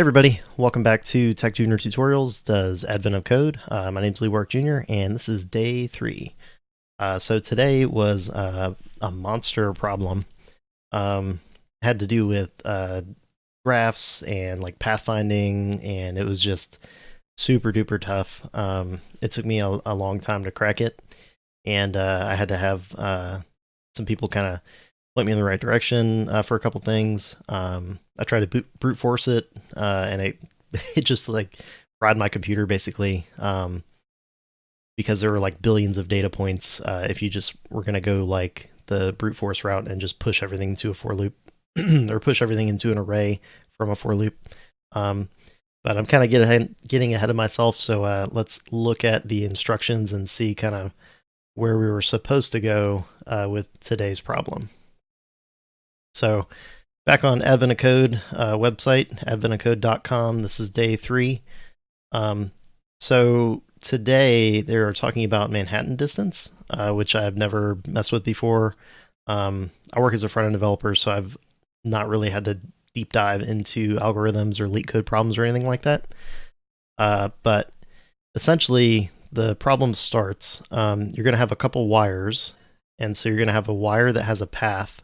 Everybody, welcome back to Tech Junior Tutorials Does Advent of Code. My name's Lee Warwick Jr. and this is day 3. So today was a monster problem. Had to do with graphs and like pathfinding, and it was just super duper tough. It took me a long time to crack it, and I had to have some people kind of point me in the right direction for a couple things. I tried to brute force it, and it just like fried my computer basically, because there were like billions of data points. If you just were going to go like the brute force route and just push everything into a for loop, or push everything into an array from a for loop. But I'm kind of getting ahead of myself, so let's look at the instructions and see kind of where we were supposed to go with today's problem. So back on Advent of Code website, adventofcode.com, this is day 3. So today they're talking about Manhattan distance, which I've never messed with before. I work as a front-end developer, so I've not really had to deep dive into algorithms or leak code problems or anything like that. But essentially, the problem starts, you're going to have a couple wires, and so you're going to have a wire that has a path.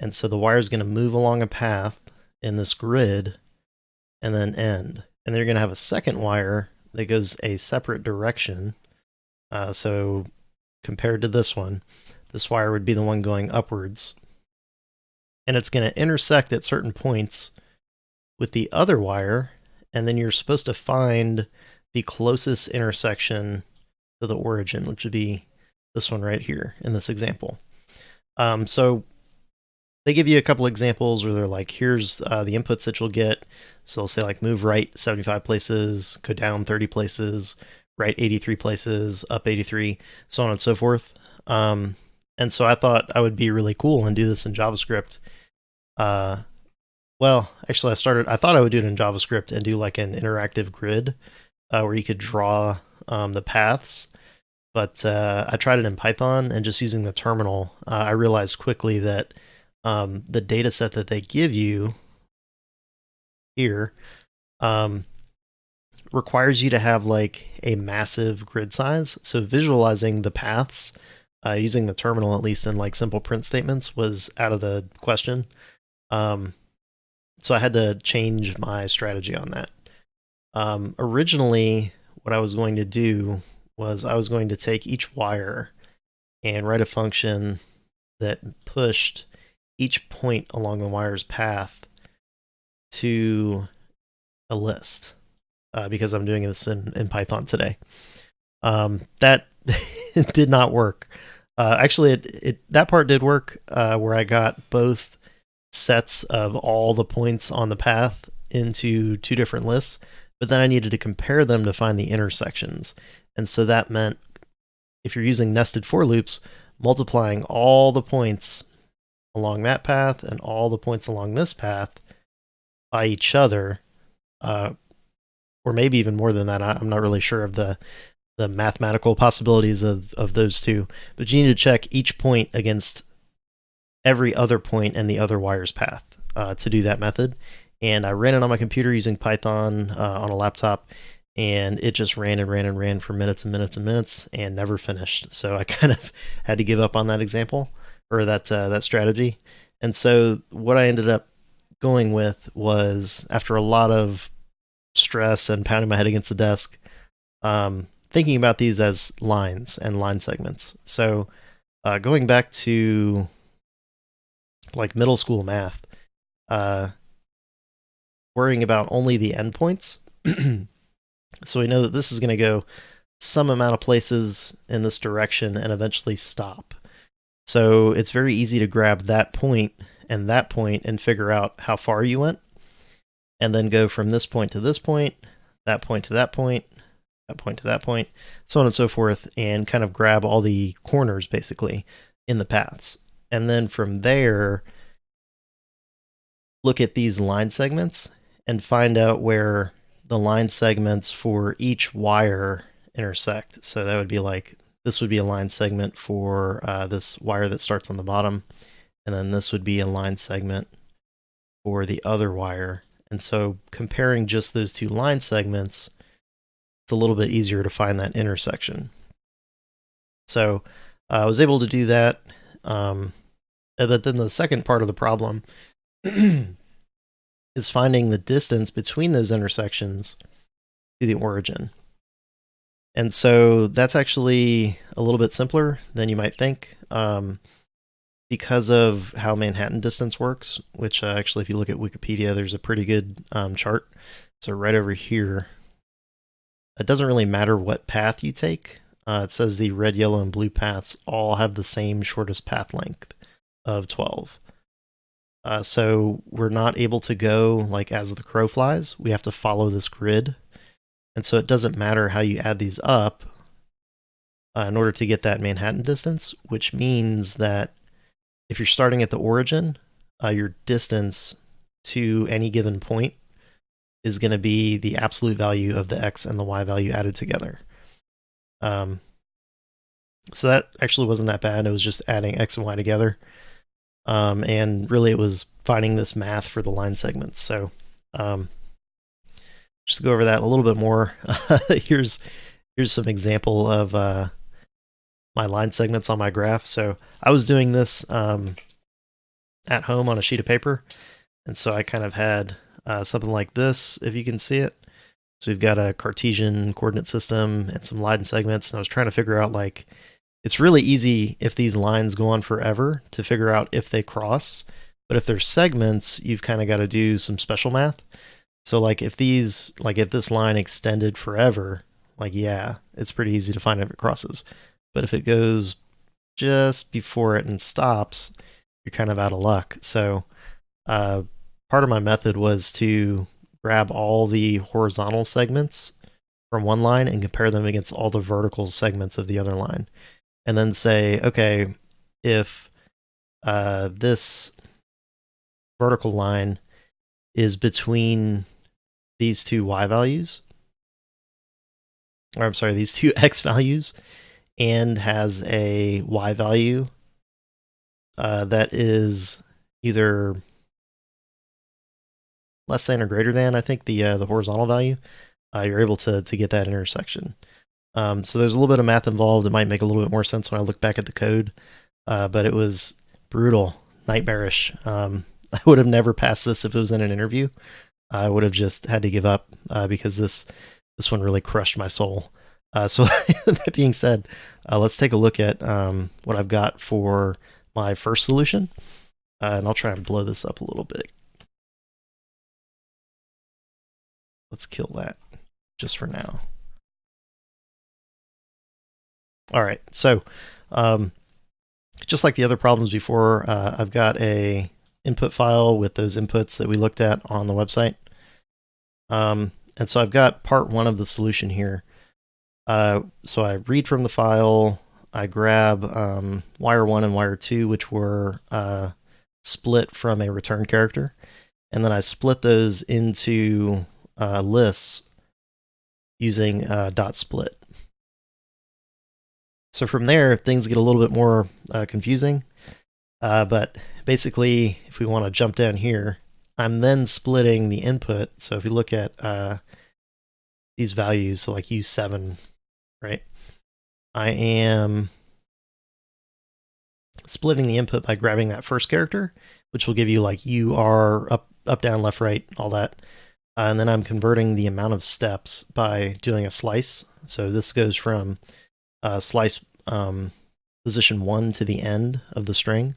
And so the wire is going to move along a path in this grid and then end. And then you're going to have a second wire that goes a separate direction. So compared to this one, this wire would be the one going upwards. And it's going to intersect at certain points with the other wire. And then you're supposed to find the closest intersection to the origin, which would be this one right here in this example. So they give you a couple examples where they're like, here's the inputs that you'll get. So they'll say like move right 75 places, go down 30 places, right 83 places, up 83, so on and so forth. And so I thought I would be really cool and do this in JavaScript. Well, actually I thought I would do it in JavaScript and do like an interactive grid where you could draw the paths. But I tried it in Python, and just using the terminal, I realized quickly that the data set that they give you here requires you to have like a massive grid size. So visualizing the paths using the terminal, at least in like simple print statements, was out of the question. So I had to change my strategy on that. Originally, what I was going to do was I was going to take each wire and write a function that pushed each point along the wire's path to a list, because I'm doing this in Python today. That did not work. Actually, that part did work, where I got both sets of all the points on the path into 2 different lists, but then I needed to compare them to find the intersections. And so that meant, if you're using nested for loops, multiplying all the points along that path and all the points along this path by each other, or maybe even more than that. I'm not really sure of the mathematical possibilities of those two, but you need to check each point against every other point and the other wire's path to do that method. And I ran it on my computer using Python on a laptop, and it just ran and ran and ran for minutes and minutes and minutes and never finished. So I kind of had to give up on that example, or that strategy. And so what I ended up going with was, after a lot of stress and pounding my head against the desk, thinking about these as lines and line segments. So going back to like middle school math, worrying about only the endpoints. So we know that this is going to go some amount of places in this direction and eventually stop. So it's very easy to grab that point and figure out how far you went, and then go from this point to this point, that point to that point, that point to that point, so on and so forth, and kind of grab all the corners basically in the paths. And then from there, look at these line segments and find out where the line segments for each wire intersect. So that would be like, this would be a line segment for this wire that starts on the bottom, and then this would be a line segment for the other wire, And so comparing just those two line segments, it's a little bit easier to find that intersection. So I was able to do that. But then the second part of the problem is finding the distance between those intersections to the origin. And so that's actually a little bit simpler than you might think, because of how Manhattan distance works, which actually, if you look at Wikipedia, there's a pretty good chart. So right over here, it doesn't really matter what path you take. It says the red, yellow, and blue paths all have the same shortest path length of 12. So we're not able to go like as the crow flies. We have to follow this grid. And so it doesn't matter how you add these up in order to get that Manhattan distance, which means that if you're starting at the origin, your distance to any given point is going to be the absolute value of the x and the y value added together. So that actually wasn't that bad. It was just adding x and y together. And really it was finding this math for the line segments. So just to go over that a little bit more, here's some example of my line segments on my graph. So I was doing this at home on a sheet of paper. And so I kind of had something like this, if you can see it. So we've got a Cartesian coordinate system and some line segments. And I was trying to figure out, like, it's really easy if these lines go on forever to figure out if they cross. But if they're segments, you've kind of got to do some special math. So like if this line extended forever, like, yeah, it's pretty easy to find if it crosses. But if it goes just before it and stops, you're kind of out of luck. So part of my method was to grab all the horizontal segments from one line and compare them against all the vertical segments of the other line. And then say, okay, if this vertical line is between these two y values, or I'm sorry, these two x values, and has a y value that is either less than or greater than, I think, the horizontal value, you're able to get that intersection. So there's a little bit of math involved. It might make a little bit more sense when I look back at the code, but it was brutal, nightmarish. I would have never passed this if it was in an interview. I would have just had to give up because this one really crushed my soul. So that being said, let's take a look at what I've got for my first solution, and I'll try and blow this up a little bit. Let's kill that just for now. All right, so just like the other problems before, I've got a input file with those inputs that we looked at on the website. And so I've got part one of the solution here. So I read from the file, I grab wire 1 and wire 2, which were split from a return character, and then I split those into lists using dot split. So from there, things get a little bit more confusing, but basically, if we want to jump down here, I'm then splitting the input. So if you look at these values, so like U7, right? I am splitting the input by grabbing that first character, which will give you like UR, up, down, left, right, all that. And then I'm converting the amount of steps by doing a slice. So this goes from slice position 1 to the end of the string.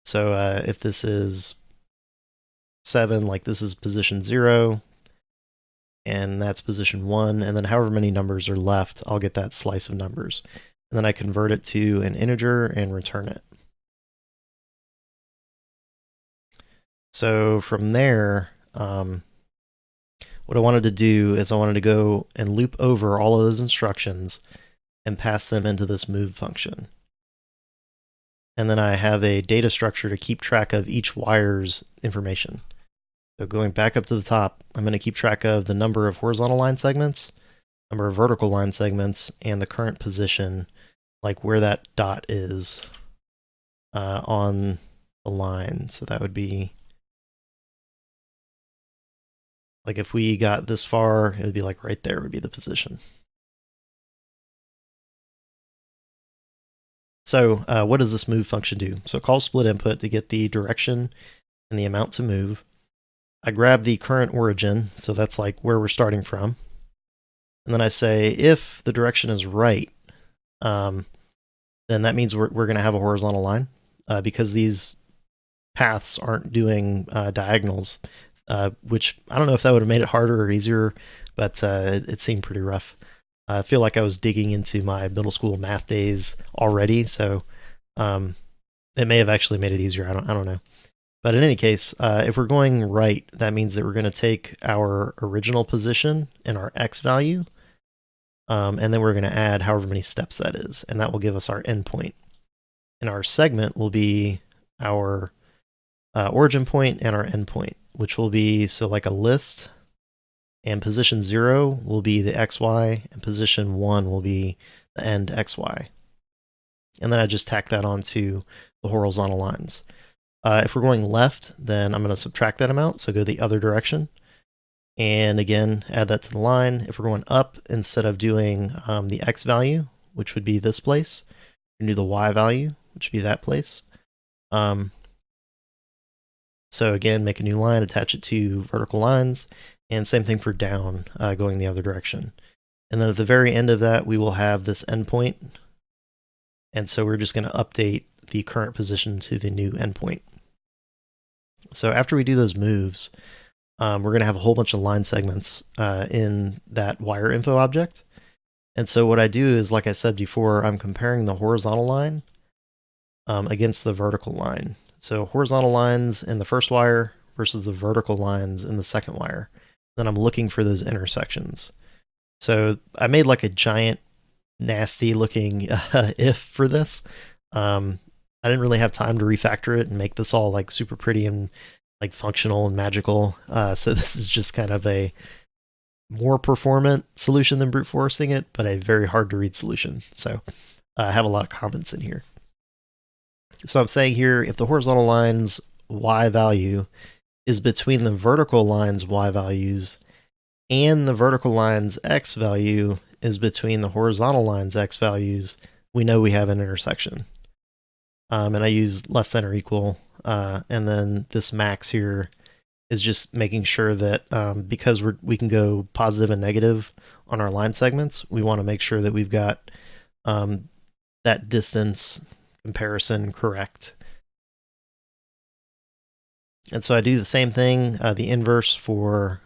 So if this is 7, like this is position 0, and that's position 1, and then however many numbers are left, I'll get that slice of numbers. And then I convert it to an integer and return it. So from there, what I wanted to do is I wanted to go and loop over all of those instructions and pass them into this move function. And then I have a data structure to keep track of each wire's information. So going back up to the top, I'm going to keep track of the number of horizontal line segments, number of vertical line segments, and the current position, like where that dot is on the line. So that would be Like if we got this far, it would be like right there would be the position. So what does this move function do? So it calls split input to get the direction and the amount to move. I grab the current origin, so that's like where we're starting from. And then I say if the direction is right, then that means we're going to have a horizontal line because these paths aren't doing diagonals, which I don't know if that would have made it harder or easier, but it seemed pretty rough. I feel like I was digging into my middle school math days already, so it may have actually made it easier. I don't know. But in any case, if we're going right, that means that we're going to take our original position and our x value, and then we're going to add however many steps that is, and that will give us our endpoint. And our segment will be our origin point and our endpoint, which will be, so like a list, and position 0 will be the xy, and position 1 will be the end xy. And then I just tack that onto the horizontal lines. If we're going left, then I'm going to subtract that amount, so go the other direction. And again, add that to the line. If we're going up, instead of doing the x value, which would be this place, we can do the y value, which would be that place. So again, make a new line, attach it to vertical lines, and same thing for down, going the other direction. And then at the very end of that, we will have this endpoint. And so we're just going to update the current position to the new endpoint. So after we do those moves, we're going to have a whole bunch of line segments in that wire info object. And so what I do is, like I said before, I'm comparing the horizontal line against the vertical line. So horizontal lines in the first wire versus the vertical lines in the second wire. Then I'm looking for those intersections. So I made like a giant, nasty looking if for this. I didn't really have time to refactor it and make this all like super pretty and like functional and magical. So this is just kind of a more performant solution than brute forcing it, but a very hard to read solution. So I have a lot of comments in here. So I'm saying here, if the horizontal line's y value is between the vertical line's y values and the vertical line's x value is between the horizontal line's x values, we know we have an intersection. And I use less than or equal. And then this max here is just making sure that because we can go positive and negative on our line segments, we want to make sure that we've got that distance comparison correct. And so I do the same thing, the inverse for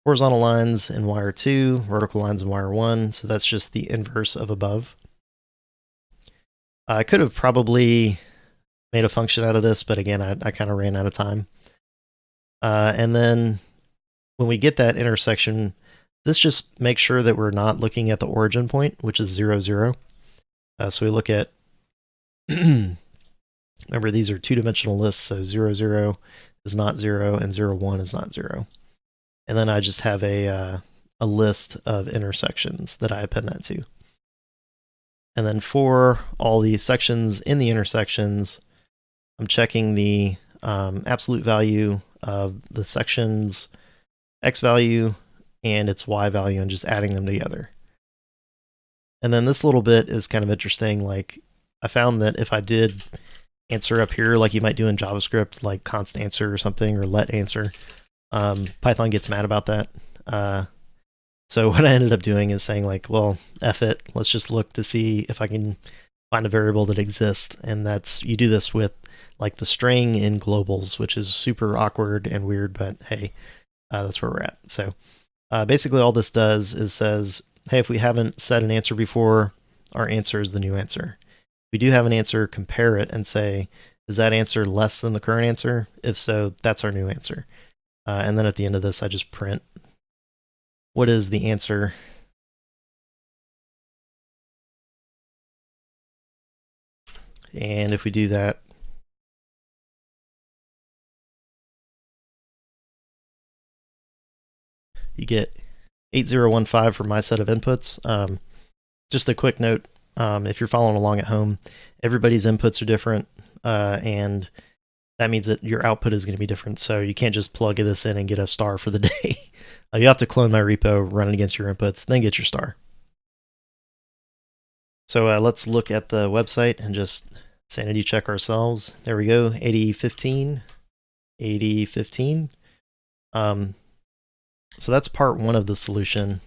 horizontal lines in wire 2, vertical lines in wire 1. So that's just the inverse of above. I could have probably made a function out of this, but again, I kind of ran out of time. And then when we get that intersection, this just makes sure that we're not looking at the origin point, which is 0, 0. So we look at, remember these are two-dimensional lists, so 0, 0 is not 0, and 0, 1 is not 0. And then I just have a list of intersections that I append that to. And then for all the sections in the intersections, I'm checking the absolute value of the section's x value and its y value and just adding them together. And then this little bit is kind of interesting. Like I found that if I did answer up here, like you might do in JavaScript, like const answer or something, or let answer, Python gets mad about that. So what I ended up doing is saying like, well, F it, let's just look to see if I can find a variable that exists. And that's, you do this with like the string in globals, which is super awkward and weird, but hey, that's where we're at. So basically all this does is says, hey, if we haven't set an answer before, our answer is the new answer. If we do have an answer, compare it and say, is that answer less than the current answer? If so, that's our new answer. And then at the end of this, I just print what is the answer. And if we do that, you get 8015 for my set of inputs. Just a quick note, if you're following along at home, everybody's inputs are different, and that means that your output is going to be different. So you can't just plug this in and get a star for the day. You have to clone my repo, run it against your inputs, then get your star. So let's look at the website and just sanity check ourselves. There we go, 8015, 8015. So that's part one of the solution.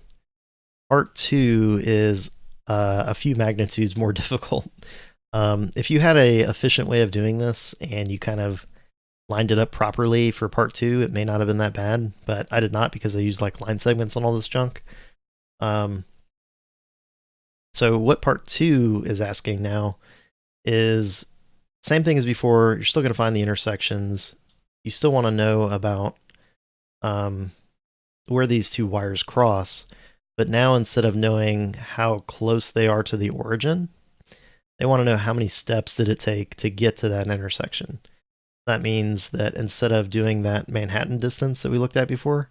Part two is a few magnitudes more difficult. If you had a efficient way of doing this and you kind of lined it up properly for part two, it may not have been that bad, but I did not because I used like line segments on all this junk. So what part two is asking now is same thing as before. You're still going to find the intersections. You still want to know about where these two wires cross, but now instead of knowing how close they are to the origin, they want to know how many steps did it take to get to that intersection. That means that instead of doing that Manhattan distance that we looked at before,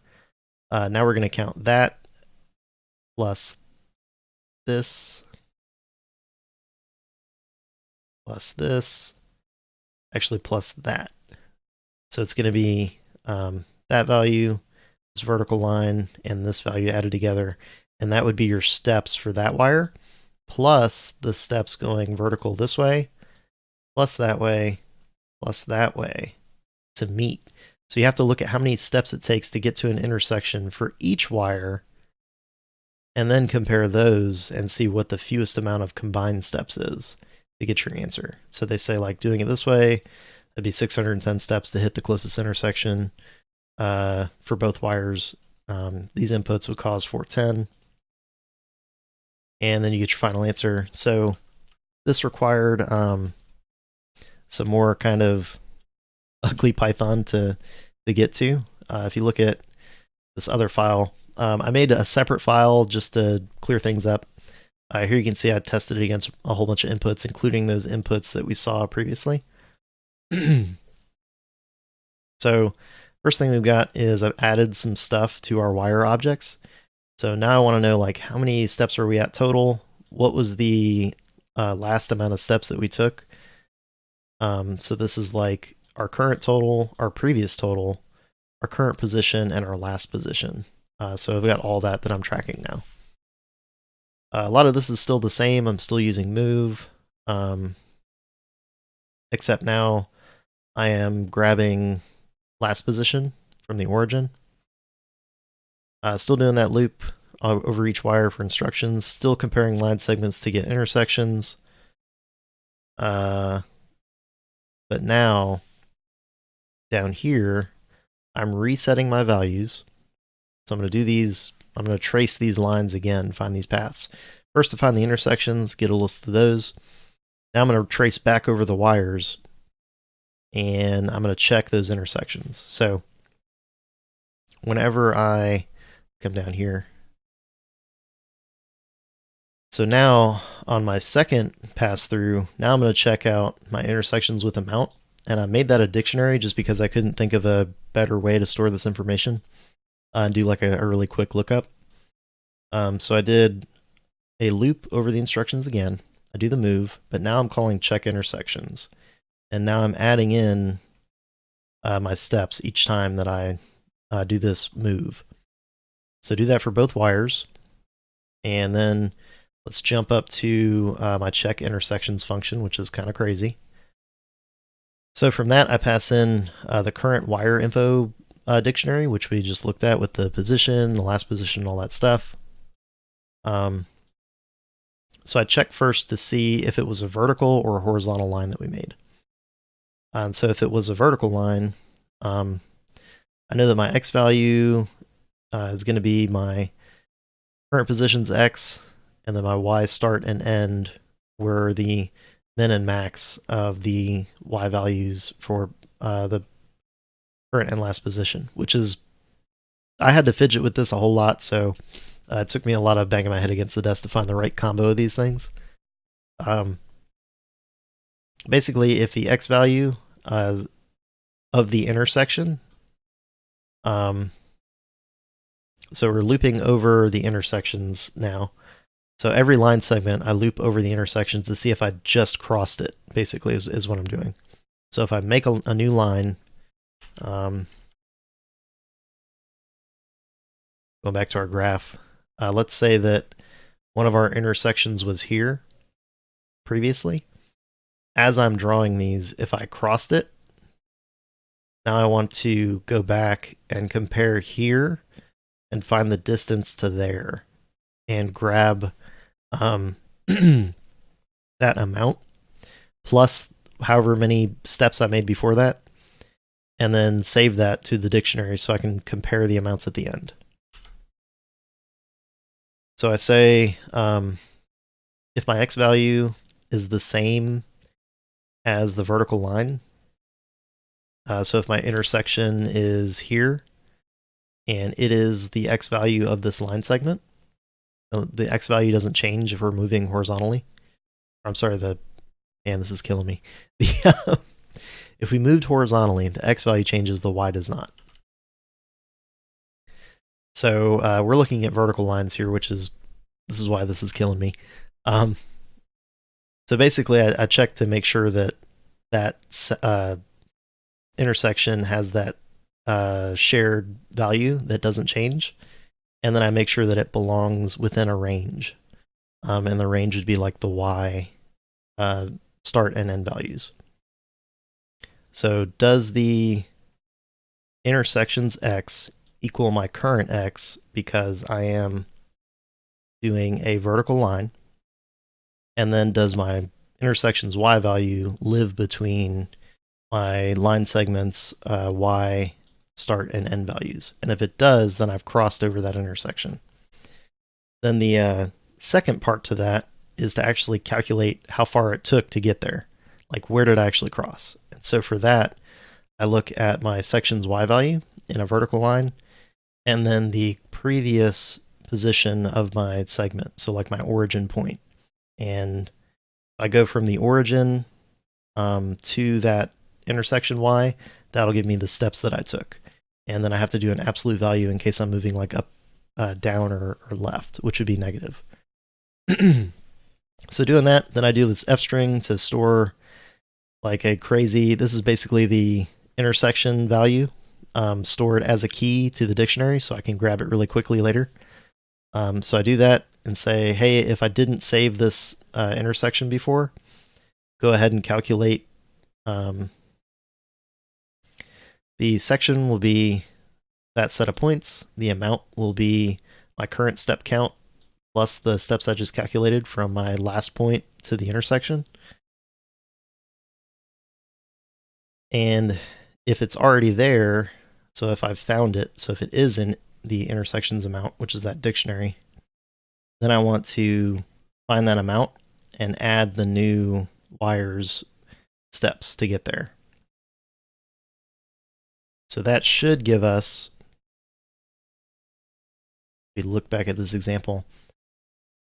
now we're going to count that plus this, plus this, actually plus that. So it's going to be that value, this vertical line, and this value added together. And that would be your steps for that wire, plus the steps going vertical this way, plus that way to meet. So you have to look at how many steps it takes to get to an intersection for each wire, and then compare those and see what the fewest amount of combined steps is to get your answer. So they say like doing it this way, that'd be 610 steps to hit the closest intersection for both wires. These inputs would cause 410. And then you get your final answer. So this required some more kind of ugly Python to get to. If you look at this other file, I made a separate file just to clear things up. Here you can see I tested it against a whole bunch of inputs, including those inputs that we saw previously. So first thing we've got is I've added some stuff to our wire objects. So now I want to know like how many steps are we at total? What was the last amount of steps that we took? So this is like our current total, our previous total, our current position, and our last position. So I've got all that I'm tracking now. A lot of this is still the same. I'm still using move, except now I am grabbing last position from the origin. Still doing that loop over each wire for instructions. Still comparing line segments to get intersections. But now, down here, I'm resetting my values. So I'm going to do these, I'm going to trace these lines again, find these paths. First to find the intersections, get a list of those. Now I'm going to trace back over the wires, and I'm going to check those intersections. So whenever I come down here, so now on my second pass through, now I'm going to check out my intersections with amount, and I made that a dictionary just because I couldn't think of a better way to store this information and do like a really quick lookup. So I did a loop over the instructions again. I do the move, but now I'm calling check intersections, and now I'm adding in my steps each time that I do this move. So do that for both wires, and then let's jump up to my check intersections function, which is kind of crazy. So from that, I pass in the current wire info dictionary, which we just looked at with the position, the last position, all that stuff. So I check first to see if it was a vertical or a horizontal line that we made. And so if it was a vertical line, I know that my x value is going to be my current position's x, and then my y start and end were the min and max of the y values for the current and last position, which is, I had to fidget with this a whole lot, so it took me a lot of banging my head against the desk to find the right combo of these things. Basically, if the x value of the intersection, so we're looping over the intersections now. So every line segment, I loop over the intersections to see if I just crossed it, basically, is what I'm doing. So if I make a new line, go back to our graph. Let's say that one of our intersections was here previously. As I'm drawing these, if I crossed it, now I want to go back and compare here and find the distance to there and grab that amount plus however many steps I made before that, and then save that to the dictionary so I can compare the amounts at the end. So I say if my x value is the same as the vertical line, so if my intersection is here and it is the x value of this line segment, the x value doesn't change if we're moving horizontally. I'm sorry, man, this is killing me. If we moved horizontally, the x value changes, the y does not. So we're looking at vertical lines here, this is why this is killing me. So basically, I check to make sure that intersection has that shared value that doesn't change, and then I make sure that it belongs within a range, and the range would be like the y start and end values. So does the intersections x equal my current x, because I am doing a vertical line, and then does my intersections y value live between my line segments y start and end values? And if it does, then I've crossed over that intersection. Then the second part to that is to actually calculate how far it took to get there. Like, where did I actually cross? And so for that, I look at my section's y value in a vertical line, and then the previous position of my segment, so like my origin point. And I go from the origin to that intersection y, that'll give me the steps that I took. And then I have to do an absolute value in case I'm moving like up, down, or left, which would be negative. So doing that, then I do this f string to store like a crazy, this is basically the intersection value stored as a key to the dictionary so I can grab it really quickly later. So I do that and say, hey, if I didn't save this intersection before, go ahead and calculate. The section will be that set of points. The amount will be my current step count plus the steps I just calculated from my last point to the intersection. And if it's already there, so if I've found it, so if it is in the intersections amount, which is that dictionary, then I want to find that amount and add the new wires steps to get there. So that should give us, if we look back at this example,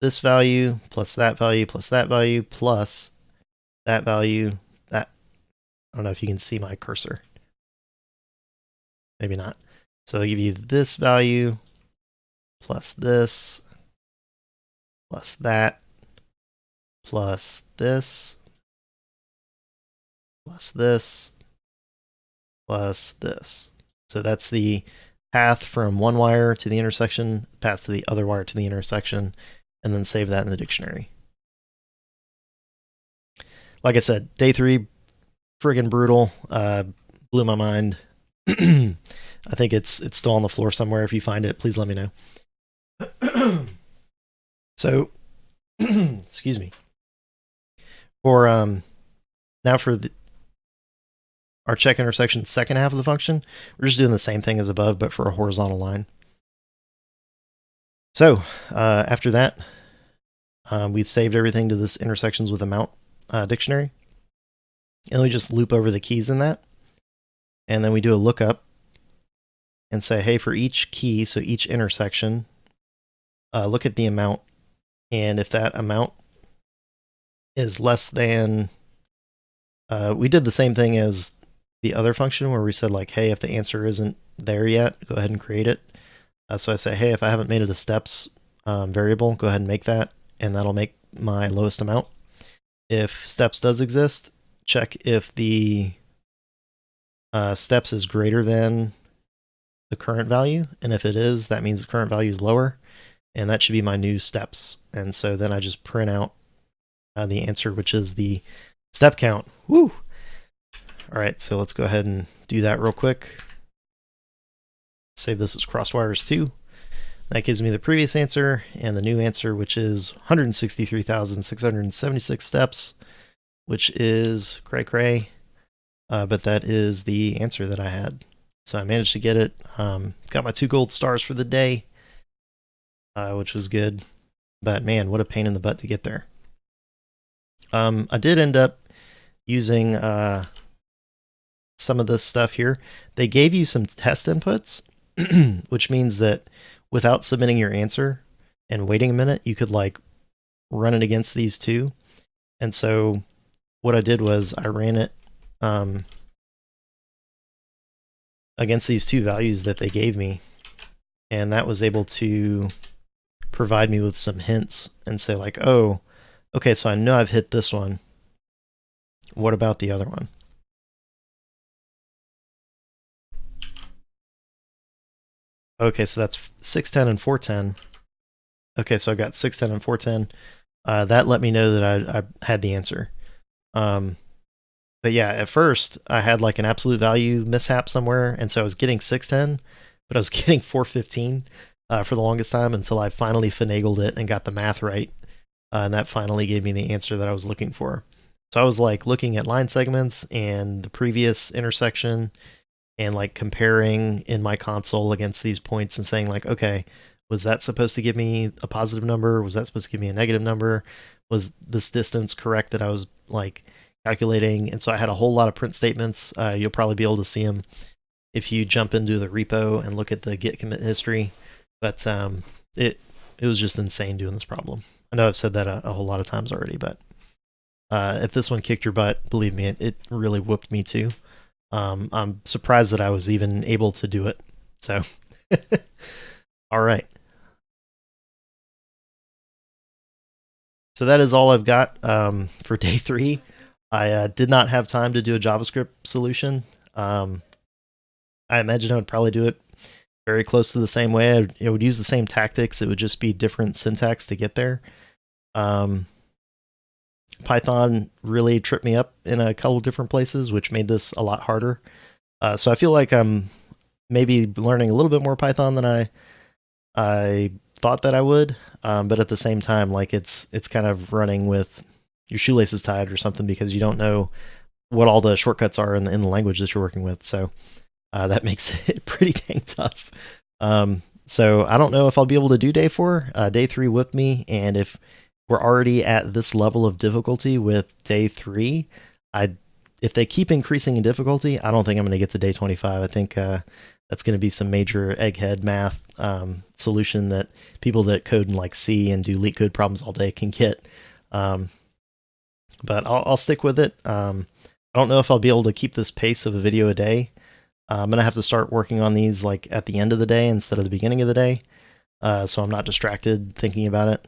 this value plus that value plus that value plus that value, that, I don't know if you can see my cursor. Maybe not. So I'll give you this value plus this plus that plus this plus this plus this. So that's the path from one wire to the intersection, path to the other wire to the intersection, and then save that in the dictionary. Like I said, day 3, friggin' brutal. Blew my mind. I think it's still on the floor somewhere. If you find it, please let me know. So, excuse me. For now for our check intersection second half of the function, we're just doing the same thing as above, but for a horizontal line. So after that, we've saved everything to this intersections with amount dictionary. And we just loop over the keys in that. And then we do a lookup and say, hey, for each key, so each intersection, look at the amount. And if that amount is less than, we did the same thing as the other function where we said like, hey, if the answer isn't there yet, go ahead and create it. So I say, hey, if I haven't made it a steps variable, go ahead and make that, and that'll make my lowest amount. If steps does exist, check if the steps is greater than the current value, and if it is, that means the current value is lower, and that should be my new steps. And so then I just print out the answer, which is the step count. Woo! All right, so let's go ahead and do that real quick. Save this as crosswires 2. That gives me the previous answer and the new answer, which is 163,676 steps, which is cray-cray, but that is the answer that I had. So I managed to get it. Got my 2 gold stars for the day, which was good. But man, what a pain in the butt to get there. I did end up using some of this stuff here. They gave you some test inputs, which means that without submitting your answer and waiting a minute, you could like run it against these two. And so what I did was I ran it against these 2 values that they gave me, and that was able to provide me with some hints and say like, oh, okay, so I know I've hit this one. What about the other one? Okay, so that's 610 and 410. Okay, so I got 610 and 410. That let me know that I had the answer. But yeah, at first I had like an absolute value mishap somewhere, and so I was getting 610, but I was getting 415 for the longest time until I finally finagled it and got the math right. And that finally gave me the answer that I was looking for. So I was like looking at line segments and the previous intersection and like comparing in my console against these points and saying like, okay, was that supposed to give me a positive number? Was that supposed to give me a negative number? Was this distance correct that I was like calculating? And so I had a whole lot of print statements. You'll probably be able to see them if you jump into the repo and look at the git commit history. But it was just insane doing this problem. I know I've said that a whole lot of times already, but if this one kicked your butt, believe me, it really whooped me too. I'm surprised that I was even able to do it. So, all right. So that is all I've got for day 3. I did not have time to do a JavaScript solution. I imagine I would probably do it very close to the same way. I would use the same tactics. It would just be different syntax to get there. Python really tripped me up in a couple different places, which made this a lot harder. So I feel like I'm maybe learning a little bit more Python than I thought that I would. But at the same time, like it's kind of running with your shoelaces tied or something, because you don't know what all the shortcuts are in the language that you're working with. So that makes it pretty dang tough. So I don't know if I'll be able to do day 4. Day 3 whipped me, and if we're already at this level of difficulty with day 3, if they keep increasing in difficulty, I don't think I'm going to get to day 25. I think that's going to be some major egghead math solution that people that code in like C and do leak code problems all day can get. But I'll stick with it. I don't know if I'll be able to keep this pace of a video a day. I'm going to have to start working on these like at the end of the day instead of the beginning of the day, so I'm not distracted thinking about it.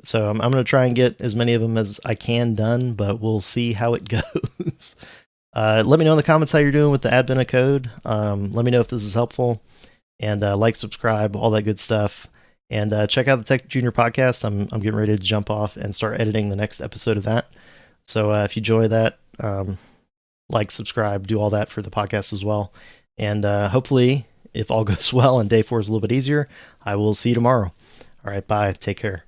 So I'm going to try and get as many of them as I can done, but we'll see how it goes. Let me know in the comments how you're doing with the advent of code. Let me know if this is helpful, and like, subscribe, all that good stuff. And check out the Tech Junior podcast. I'm getting ready to jump off and start editing the next episode of that. So if you enjoy that, like, subscribe, do all that for the podcast as well. And hopefully, if all goes well and day 4 is a little bit easier, I will see you tomorrow. All right, bye. Take care.